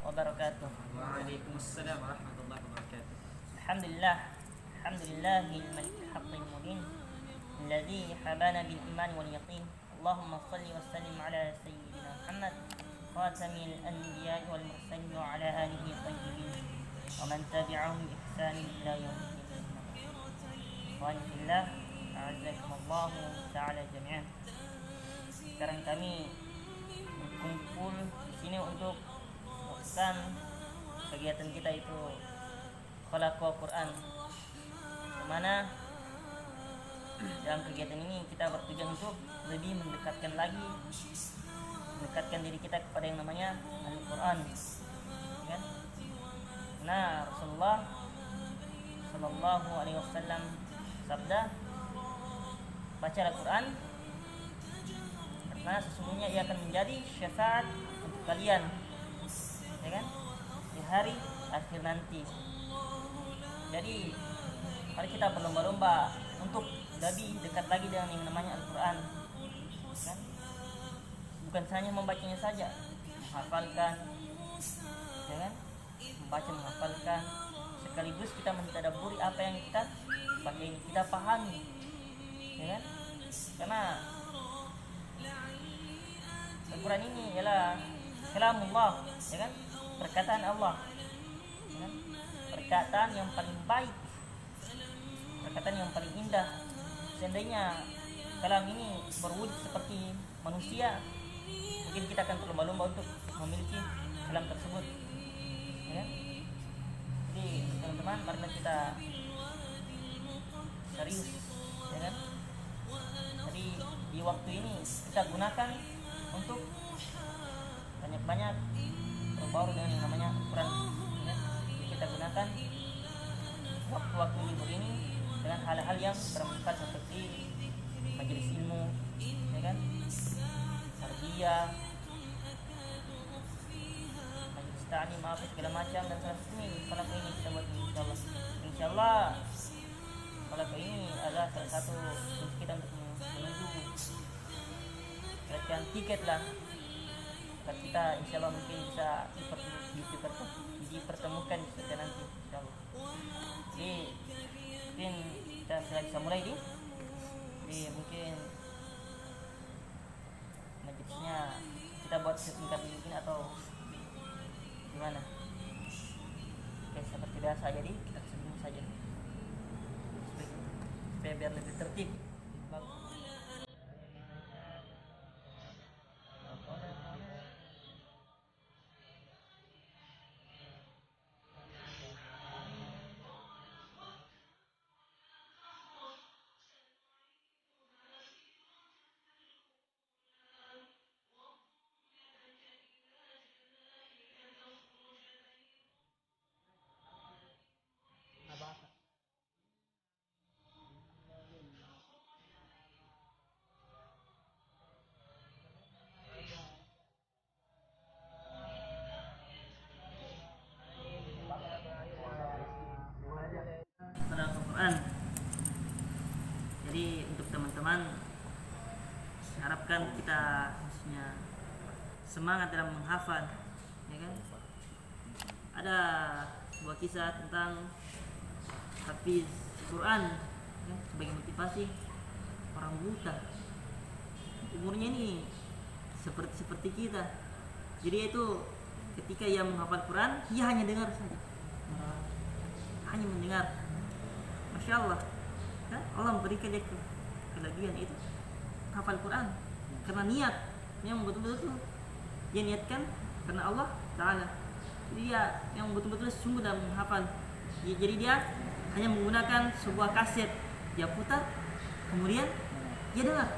wabarakatuh. Waalaikumsalam warahmatullahi wabarakatuh. Alhamdulillah, alhamdulillahil malikil haqqil mubin, alladzi habana bil iman wal yaqin. Allahumma shalli wa sallim ala sayyidina Muhammad khatamil anbiya'i wal mursalin wa ala alihi tayyibin wa man tabi'ahum bi ihsanin ila yaumiddin. Wa fillah, a'azzakumullah ta'ala jami'an. Sekarang kami berkumpul di sini untuk melakukan kegiatan kita itu Khalaqah Quran, dimana dalam kegiatan ini kita bertujuan untuk lebih mendekatkan diri kita kepada yang namanya Al-Quran, kan? Nah, Rasulullah Sallallahu Alaihi Wasallam sabda, baca Al-Quran karena sesungguhnya ia akan menjadi syafaat untuk kalian, ya kan, di hari akhir nanti. Jadi mari kita berlomba-lomba untuk lebih dekat lagi dengan yang namanya Al-Quran, kan? Bukan hanya membacanya saja, menghafalkan, ya kan? Membaca, menghafalkan, sekaligus kita mentadabburi apa yang kita baca ini, kita pahami, ya kan? Karena Al-Quran ini ialah kalamullah, ya kan? Perkataan Allah, ya kan? Perkataan yang paling baik, perkataan yang paling indah. Seandainya kalam ini berwujud seperti manusia, mungkin kita akan berlomba-lomba untuk memiliki kalam tersebut, ya. Jadi teman-teman, marilah kita serius, ya kan. Jadi di waktu ini kita gunakan untuk banyak-banyak berbaur dengan yang namanya Al-Quran, ya. Jadi kita gunakan waktu-waktu libur ini dengan hal-hal yang bermanfaat seperti majelis ilmu, ya kan, tarbiyah, majelis ta'lim, segala macam, dan salah satunya Khalaqah ini kita buat insyaallah. Khalaqah ini adalah salah satu kunci kita untuk menuju pelatihan tiket lah, dan kita insyaallah mungkin bisa dipertemukan di situ nanti insyaallah. Jadi mungkin kita bisa mulai di mungkin majelisnya kita buat singkat mungkin atau gimana? Oke, seperti biasa, jadi kita sebelum saja supaya biar lebih tertib. Bagus. Al-Quran. Jadi untuk teman-teman, harapkan kita maksudnya semangat dalam menghafal, ya kan? Ada sebuah kisah tentang hafiz Quran, ya, sebagai motivasi orang buta. Umurnya ini seperti kita. Jadi itu ketika ia menghafal Quran, ia hanya dengar saja, hanya mendengar. Masya Allah, ya, Allah memberikan dia kelebihan itu hafal Quran karena niat yang betul-betul dia niatkan karena Allah Ta'ala. Jadi dia yang betul-betul sungguh dalam menghafal. Jadi dia hanya menggunakan sebuah kaset, dia putar, kemudian dia dengar,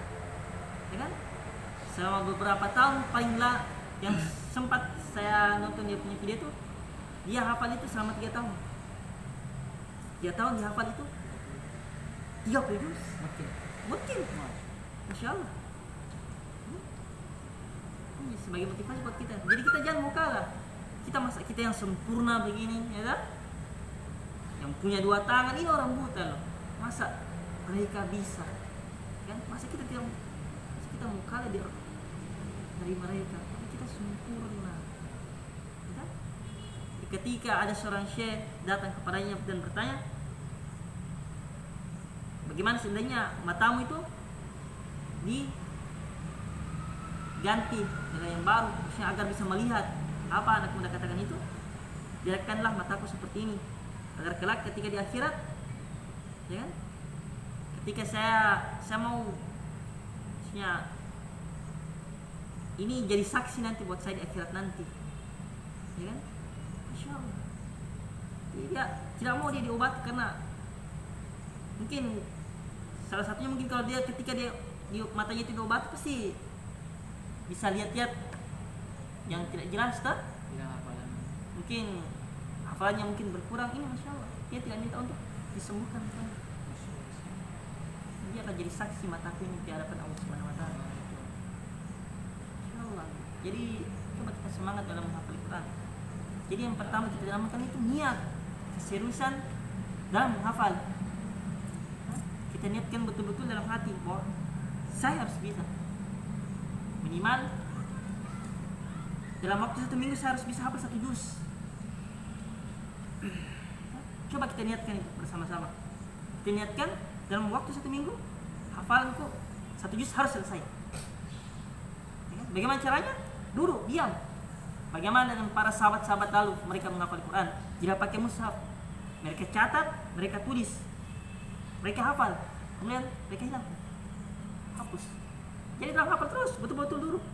ya kan? Selama beberapa tahun, palinglah yang sempat saya nonton dia punya video itu, dia hafal itu selama 3 tahun. 3 tahun dia hafal itu 30 juz. Mungkin. Masya Allah. Ini sebagai motivasi buat kita. Jadi kita jangan mau kalah. Kita yang sempurna begini, ya kan? Yang punya 2 tangan, ini orang buta loh. Masa mereka bisa? Kan? Masa kita mau kalah dari mereka? Tapi kita sempurna. Ya kan? ketika ada seorang syekh datang kepadanya dan bertanya, bagaimana seandainya matamu itu diganti dengan yang baru, maksudnya agar bisa melihat. Apa anak muda katakan itu? Jadikanlah mataku seperti ini, agar kelak ketika di akhirat, ya kan? Ketika saya mau, maksudnya ini jadi saksi nanti buat saya di akhirat nanti, ya kan? Masya Allah. Tidak mau dia diobati karena mungkin salah satunya mungkin kalau dia ketika dia di matanya itu diobati pasti bisa lihat-lihat yang tidak jelas, tak? Hilang hafalan. Mungkin hafalannya mungkin berkurang. Ini Masya Allah, dia tidak minta untuk disembuhkan. Dia akan jadi saksi mataku ini di hadapan Allah Subhanahu Wa Taala. Masya Allah. Jadi coba kita semangat dalam menghafal Quran. Jadi yang pertama kita tanamkan itu niat, keseriusan dalam menghafal. Kita niatkan betul-betul dalam hati bahwa saya harus bisa, minimal dalam waktu 1 minggu saya harus bisa hafal 1 juz. Coba kita niatkan itu bersama-sama. Kita niatkan dalam waktu 1 minggu hafalanku 1 juz harus selesai. Bagaimana caranya? Duduk, diam. Bagaimana dengan para sahabat-sahabat lalu mereka menghafal Quran? Tidak pakai mushaf. Mereka catat, mereka tulis, mereka hafal, kemudian mereka hilang, hapus. Jadi dalam hafal terus, betul-betul duduk.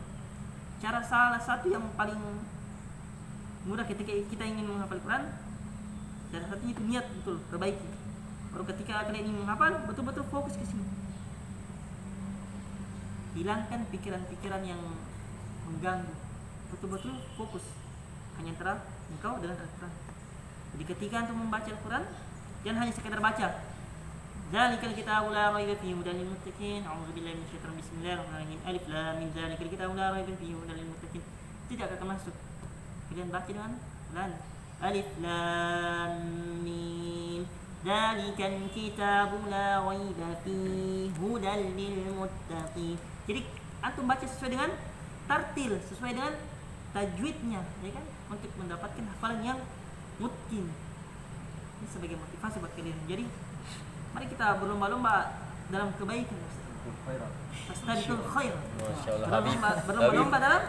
Cara salah satu yang paling mudah ketika kita ingin menghafal Quran, cara satunya itu niat betul, perbaiki. Baru ketika kalian ingin menghafal, betul-betul fokus ke sini. Hilangkan pikiran-pikiran yang mengganggu. Betul-betul fokus hanya antara engkau dengan Al-Quran. Jadi ketika antum membaca Al-Quran, jangan hanya sekedar baca. Dzalikal kitabu la raiba fihi hudal lil muttaqin. A'udzubillahi minasyaitonir rajim. Bismillahirrahmanirrahim. Alif lam mim. Dzalikal kitabu la raiba fihi hudal lil muttaqin. Tidak akan masuk. Kalian baca dengan pelan. Alif lam mim. Dzalikal kitabu la raiba fihi hudal lil muttaqin. Jadi antum baca sesuai dengan tartil, sesuai dengan tajwidnya, ya kan? Untuk mendapatkan hafalan yang mutkin. Ini sebagai motivasi buat kalian. Jadi mari kita berlomba-lomba dalam kebaikan. Fastabiqul khair. Berlomba-lomba dalam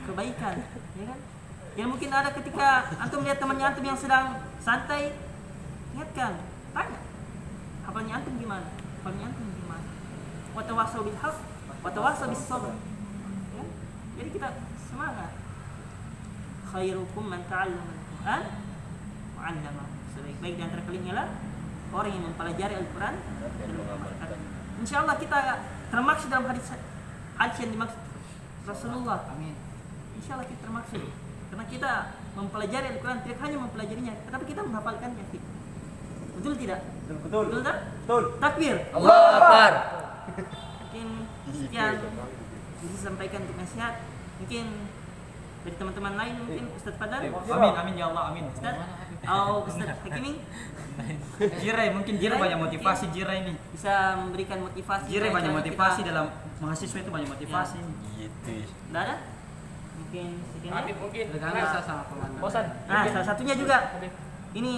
kebaikan, ya kan? Ya mungkin ada ketika antum lihat temannya antum yang sedang santai, ingatkan, tanya, hafalannya antum gimana? Hafalannya antum gimana? Wa tawassaw bil haqq wa tawassaw bis sabr. Ya? Jadi kita semangat. Khairukum man ta'allama al-Qur'an wa 'allama. Sebaik-baik di antara kalian ialah orang yang mempelajari Al-Quran dan mengamalkan. Insyaallah kita termaksud dalam hadis yang dimaksud Rasulullah. Amin. Insyaallah kita termaksud karena kita mempelajari Al-Quran, tidak hanya mempelajarinya, tetapi kita menghafalkannya. Betul tidak? Betul. Betul tak? Betul. Takbir. Allahu Akbar. Mungkin sekian bisa sampaikan untuk nasihat. Mungkin dari teman-teman lain, mungkin Ustaz Fadlan. Amin ya Allah, amin. Ustaz, atau Ustaz Hakimi Jirai, mungkin Jirai banyak motivasi. Jirai ini bisa memberikan motivasi. Jirai banyak Kita- motivasi dalam mahasiswa itu banyak motivasi. Gitu. Nggak ada? Mungkin sekian ya. Mungkin Tergantung sama komandan. bosan. Nah, salah satunya juga ini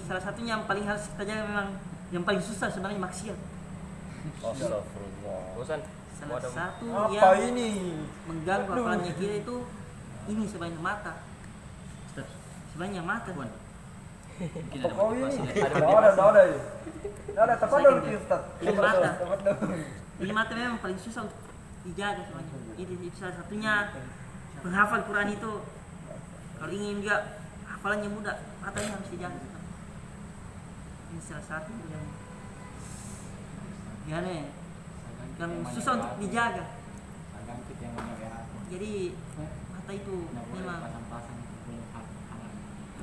salah satunya yang paling harus kita jaga, memang yang paling susah sebenarnya maksiat. Astagfirullah. Bosan. Salah satu Apa yang ini? mengganggu hafalannya kita itu ini sebanyak mata. Ustaz, Sebanyak mata. Puan. Mungkin ada Kau motivasi ini. dari Ada. Tafadhol fi Ustaz. Ini mata. Tafadhol. Jadi mata memang paling susah untuk dijaga semuanya. Itu salah satunya penghafal Quran itu kalau ingin juga hafalannya mudah, matanya harus dijaga. Ini salah satu yang susah untuk dijaga. Jadi mata itu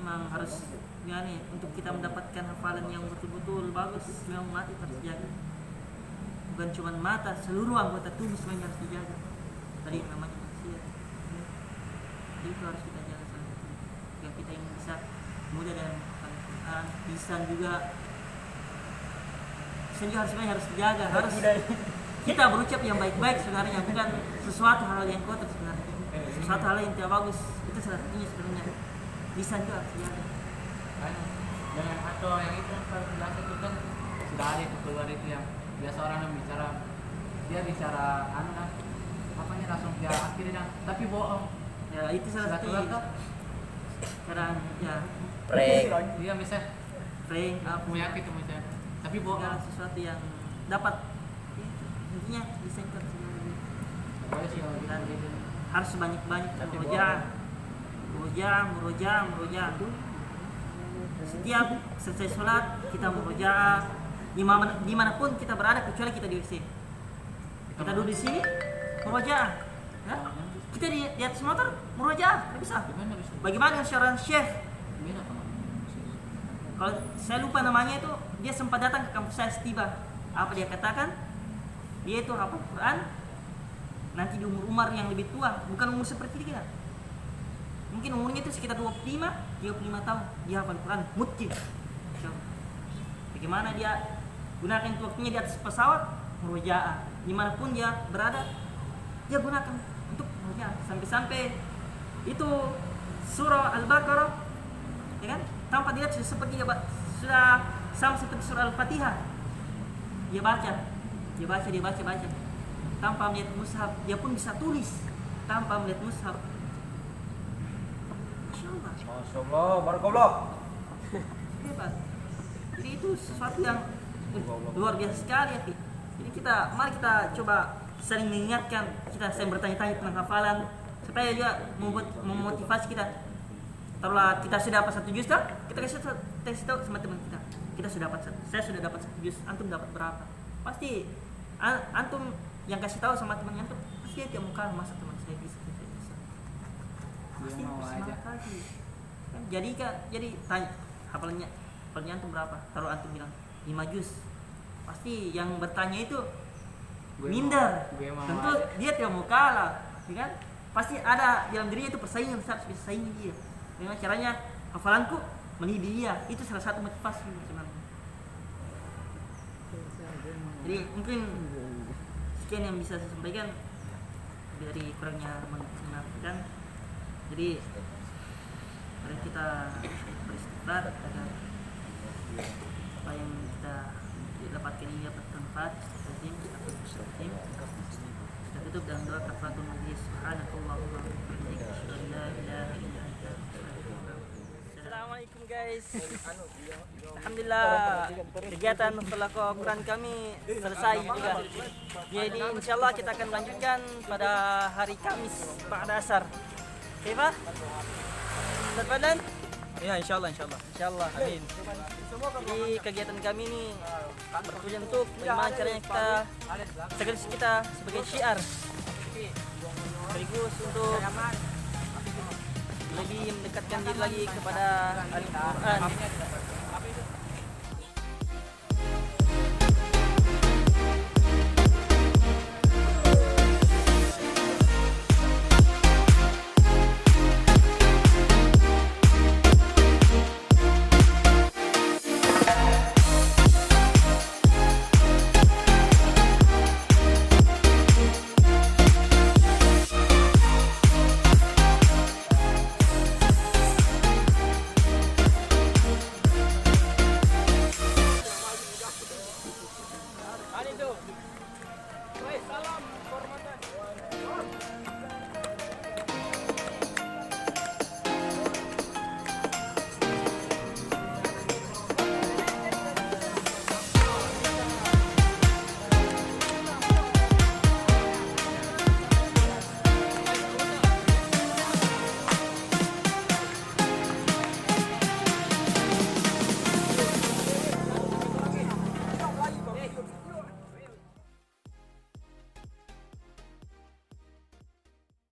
memang harus untuk kita mendapatkan hafalan yang betul-betul bagus, memang mata itu harus dijaga. Bukan cuma mata, seluruh anggota tubuh semuanya harus dijaga. Tadi namanya manusia. Jadi itu harus kita jaga salah satu. Jika kita ingin bisa mudah dalam menghafal Quran, lisan juga harus dijaga. Harus kita berucap yang baik-baik sebenarnya, bukan sesuatu hal yang kotor sebenarnya. Sesuatu hal yang tidak bagus itu salah satunya sebenarnya. Lisan juga sejarah. Kan dengan atau yang itu kalau jelas itu kan sudah ada itu keluar itu yang biasa orang yang bicara dia bicara anu kan apanya langsung dia akhirnya tapi bohong. Ya itu salah satu Surat tuh sekarang ya Prank. dia misalnya prank apa punya itu misalnya tapi bohong. segala sesuatu yang dapat intinya disektor sebenarnya. Boleh sih kalau Dan gitu. harus banyak-banyak Tapi murojaah. Setiap selesai sholat kita murojaah dimanapun kita berada kecuali kita di WC. Kita duduk di sini murojaah. Ya? Kita di atas motor murojaah, nggak bisa. Gimana bisa? Bagaimana dengan syarahan Syekh? Gimana kamu? Kalau saya lupa namanya itu, dia sempat datang ke kampus saya setiba. Apa dia katakan? Dia itu hafal Quran nanti di umur yang lebih tua, bukan umur seperti kita. Mungkin umurnya itu sekitar 35 tahun. Dia hafal Quran, mutkin. Bagaimana dia gunakan itu waktunya di atas pesawat, murojaah. Dimanapun dia berada, dia gunakan untuk murojaah. Sampai-sampai itu surah Al-Baqarah, ya kan? Tanpa dilihat seperti sudah sama seperti surah Al-Fatihah. Dia baca. Tanpa melihat mushaf, dia pun bisa tulis tanpa melihat mushaf. Masyaallah. Masya Allah, barakallah. Hebat. Jadi itu sesuatu yang luar biasa sekali ya. Jadi mari kita coba sering mengingatkan, kita sering bertanya-tanya tentang hafalan supaya juga memotivasi kita. Taruhlah kita sudah dapat 1 juz, kita kasih tahu sama teman kita. Kita sudah dapat saya sudah dapat 1 juz, antum dapat berapa? Pasti antum yang kasih tahu sama teman antum, pasti dia muka masa teman saya bisa. Pasti Dia mau aja. semangat lagi. Kan jadi tanya hafalannya antum berapa? Taruh antum bilang 5 juz. Pasti yang bertanya itu minder. Gue mau Tentu aja. dia tidak mau kalah, ya kan? Pasti ada dalam dirinya itu persaingan, harus bisa saingi dia. Dengan caranya hafalanku melebihi dia, itu salah satu motivasi sebenarnya. Jadi mungkin sekian yang bisa saya sampaikan dari kurangnya mengertikan. Jadi mari kita beristighfar agar apa yang kita dapatkan ini dapat bermanfaat. Kita tutup dengan doa kafaratul majlis. Subhanakallahumma wa bihamdika asyhadu an la ilaha illa anta astaghfiruka wa atubu ilaik. Assalamualaikum guys. Alhamdulillah kegiatan Mutalaqah Quran kami selesai juga. Jadi insyaallah kita akan melanjutkan pada hari Kamis pada asar. Kaifa? Ustaz Fadlan? Ya insyaallah. Insyaallah. Amin. Jadi kegiatan kami ini bertujuan untuk bagaimana caranya kita sebagai syiar sekaligus untuk lebih mendekatkan diri lagi kepada Al-Quran